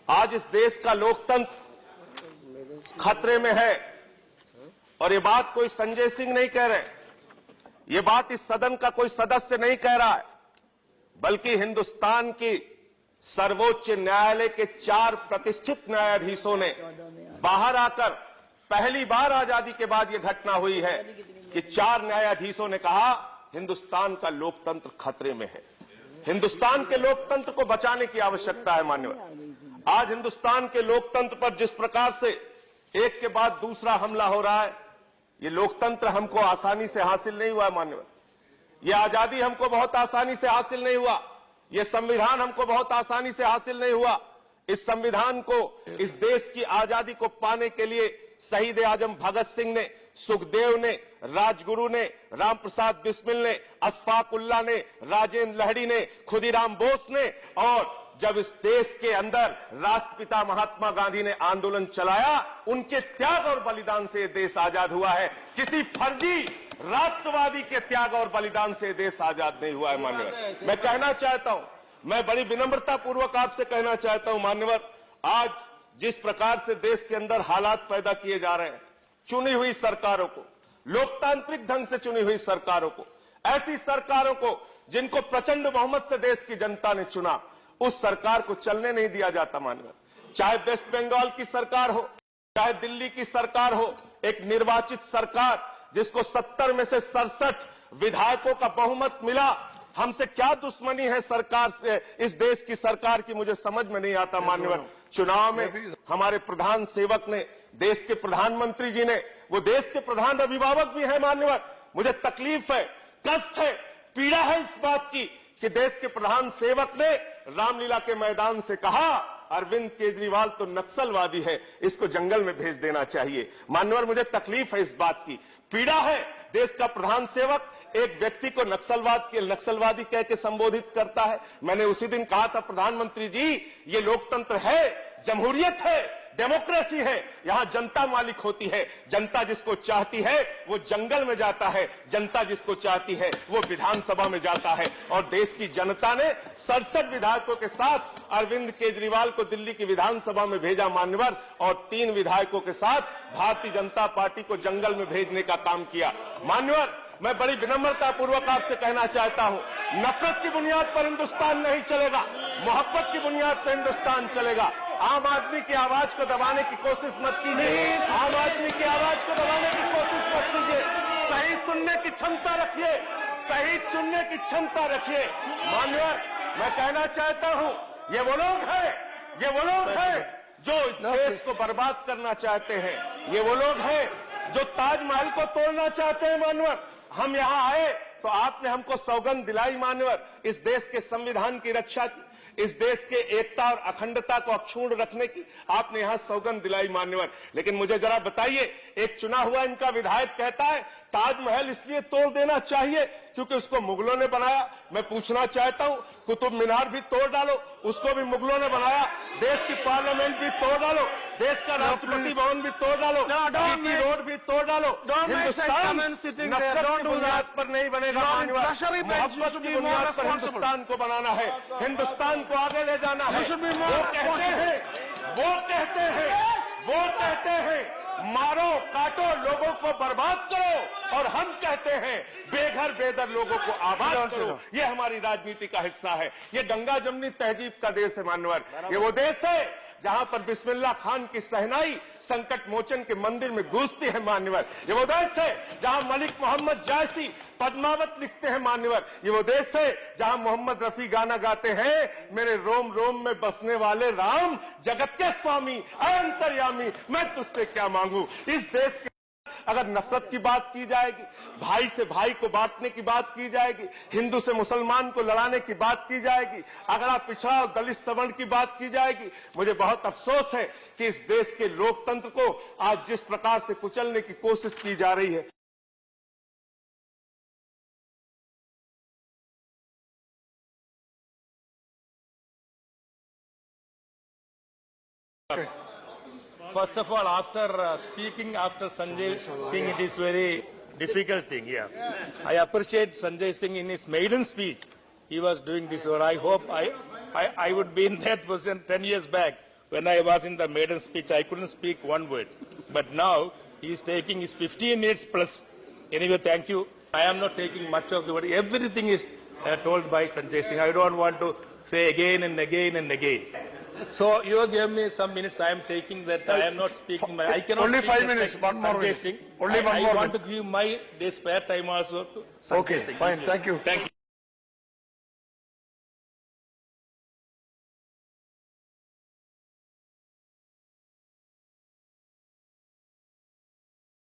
आज इस देश का लोकतंत्र खतरे में है और ये बात कोई संजय सिंह नहीं कह रहे, ये बात इस सदन का कोई सदस्य नहीं कह रहा है, बल्कि हिंदुस्तान की सर्वोच्च न्यायालय के 4 प्रतिष्ठित न्यायाधीशों ने बाहर आकर, पहली बार आजादी के बाद यह घटना हुई है कि 4 न्यायाधीशों ने कहा हिंदुस्तान का लोकतंत्र खतरे में है। हिंदुस्तान के लोकतंत्र को बचाने की आवश्यकता है मान्यवर। आज हिंदुस्तान के लोकतंत्र पर जिस प्रकार से एक के बाद दूसरा हमला हो रहा है, ये लोकतंत्र हमको आसानी से हासिल नहीं हुआ है मान्यवर। ये आजादी हमको बहुत आसानी से हासिल नहीं हुआ, ये संविधान हमको बहुत आसानी से हासिल नहीं हुआ। इस संविधान को, इस देश की आजादी को पाने के लिए शहीद आजम भगत सिंह ने, सुखदेव ने, राजगुरु ने, राम प्रसाद बिस्मिल ने, अशफाक उल्लाह ने, राजेंद्र लाहिड़ी ने, खुदीराम बोस ने, और जब इस देश के अंदर राष्ट्रपिता महात्मा गांधी ने आंदोलन चलाया, उनके त्याग और बलिदान से देश आजाद हुआ है। किसी फर्जी राष्ट्रवादी के त्याग और बलिदान से देश आजाद नहीं हुआ है मान्यवर। मैं कहना चाहता हूं, मैं बड़ी विनम्रता पूर्वक आपसे कहना चाहता हूं मान्यवर, आज जिस प्रकार से देश के अंदर हालात पैदा किए जा रहे हैं, चुनी हुई सरकारों को, लोकतांत्रिक ढंग से चुनी हुई सरकारों को, ऐसी सरकारों को जिनको प्रचंड बहुमत से देश की जनता ने चुना, उस सरकार को चलने नहीं दिया जाता मान्यवर। चाहे वेस्ट बंगाल की सरकार हो, चाहे दिल्ली की सरकार हो, एक निर्वाचित सरकार जिसको 70 में से 67 विधायकों का बहुमत मिला, हमसे क्या दुश्मनी है सरकार से, इस देश की सरकार की, मुझे समझ में नहीं आता मान्यवर। चुनाव में हमारे प्रधान सेवक ने, देश के प्रधानमंत्री जी ने, वो देश के प्रधान अभिभावक भी हैं मान्यवर, मुझे तकलीफ है, कष्ट है, पीड़ा है इस बात की कि देश के प्रधान सेवक ने रामलीला के मैदान से कहा अरविंद केजरीवाल तो नक्सलवादी है, इसको जंगल में भेज देना चाहिए। मान्यवर, मुझे तकलीफ है इस बात की, पीड़ा है। देश का प्रधान सेवक एक व्यक्ति को नक्सलवादी कह के संबोधित करता है। मैंने उसी दिन कहा था, प्रधानमंत्री जी, ये लोकतंत्र है, जमहूरियत है, डेमोक्रेसी है, यहां जनता मालिक होती है। जनता जिसको चाहती है वो जंगल में जाता है, जनता जिसको चाहती है वो विधानसभा में जाता है। और देश की जनता ने 67 विधायकों के साथ अरविंद केजरीवाल को दिल्ली की विधानसभा में भेजा मान्यवर, और 3 विधायकों के साथ भारतीय जनता पार्टी को जंगल में भेजने का काम किया मान्यवर। मैं बड़ी विनम्रता पूर्वक आपसे कहना चाहता हूं, नफरत की बुनियाद पर हिंदुस्तान नहीं चलेगा, मोहब्बत की बुनियाद पर हिंदुस्तान चलेगा। आम आदमी की आवाज को दबाने की कोशिश मत कीजिए, आम आदमी की आवाज को दबाने की कोशिश मत कीजिए। सही सुनने की क्षमता रखिए, सही सुनने की क्षमता रखिए मान्यवर। मैं कहना चाहता हूं, ये वो लोग हैं जो इस देश को बर्बाद करना चाहते हैं, ये वो लोग हैं जो ताजमहल को तोड़ना चाहते हैं मान्यवर। हम यहां आए तो आपने हमको सौगंध दिलाई मान्यवर, इस देश के संविधान की रक्षा की, इस देश के एकता और अखंडता को अक्षुण्ण रखने की आपने यहां सौगंध दिलाई मान्यवर। लेकिन मुझे जरा बताइए, एक चुना हुआ इनका विधायक कहता है ताजमहल इसलिए तोड़ देना चाहिए क्योंकि उसको मुगलों ने बनाया। मैं पूछना चाहता हूं, कुतुब मीनार भी तोड़ डालो, उसको भी मुगलों ने बनाया। देश की पार्लियामेंट भी तोड़ डालो, देश का राष्ट्रपति भवन भी तोड़ डालो, जीटी रोड भी तोड़ डालो। हिंदुस्तान नफरत की बुनियाद पर नहीं बनेगा मान्यवर, मोहब्बत की बुनियाद पर हिंदुस्तान को बनाना है, हिंदुस्तान को आगे ले जाना है। वो कहते हैं मारो काटो, लोगों को बर्बाद करो, और हम कहते हैं बेघर बेदर लोगों को आबाद करो। ये हमारी राजनीति का हिस्सा है। ये गंगा जमनी तहजीब का देश है मान्यवर। ये वो देश है जहां पर बिस्मिल्लाह खान की सहनाई संकट मोचन के मंदिर में गूंजती है मान्यवर। ये वो देश है जहां मलिक मोहम्मद जायसी पद्मावत लिखते हैं मान्यवर। ये वो देश है जहां मोहम्मद रफी गाना गाते हैं, मेरे रोम रोम में बसने वाले राम, जगत के स्वामी अंतर्यामी, मैं तुझसे क्या मांगू। इस देश के अगर नफरत की बात की जाएगी, भाई से भाई को बांटने की बात की जाएगी, हिंदू से मुसलमान को लड़ाने की बात की जाएगी, अगड़ा पिछड़ा और दलित सवर्ण की बात की जाएगी, मुझे बहुत अफसोस है कि इस देश के लोकतंत्र को आज जिस प्रकार से कुचलने की कोशिश की जा रही है। First of all, after speaking after Sanjay Singh, it is very difficult thing. Yeah, I appreciate Sanjay Singh in his maiden speech. He was doing this, or I hope I would be in that position 10 years back when I was in the maiden speech, I couldn't speak one word. But now he is taking his 15 minutes plus. Anyway, thank you. I am not taking much of the word. Everything is told by Sanjay Singh. I don't want to say again and again and again. So you gave me some minutes. I am taking that. I am not speaking. I cannot Only speak 5 just minutes, like one more Sanjay minute. Singh. Only one I more want to give my spare time also to Sanjay Okay, Singh. fine. Thank you. Thank you.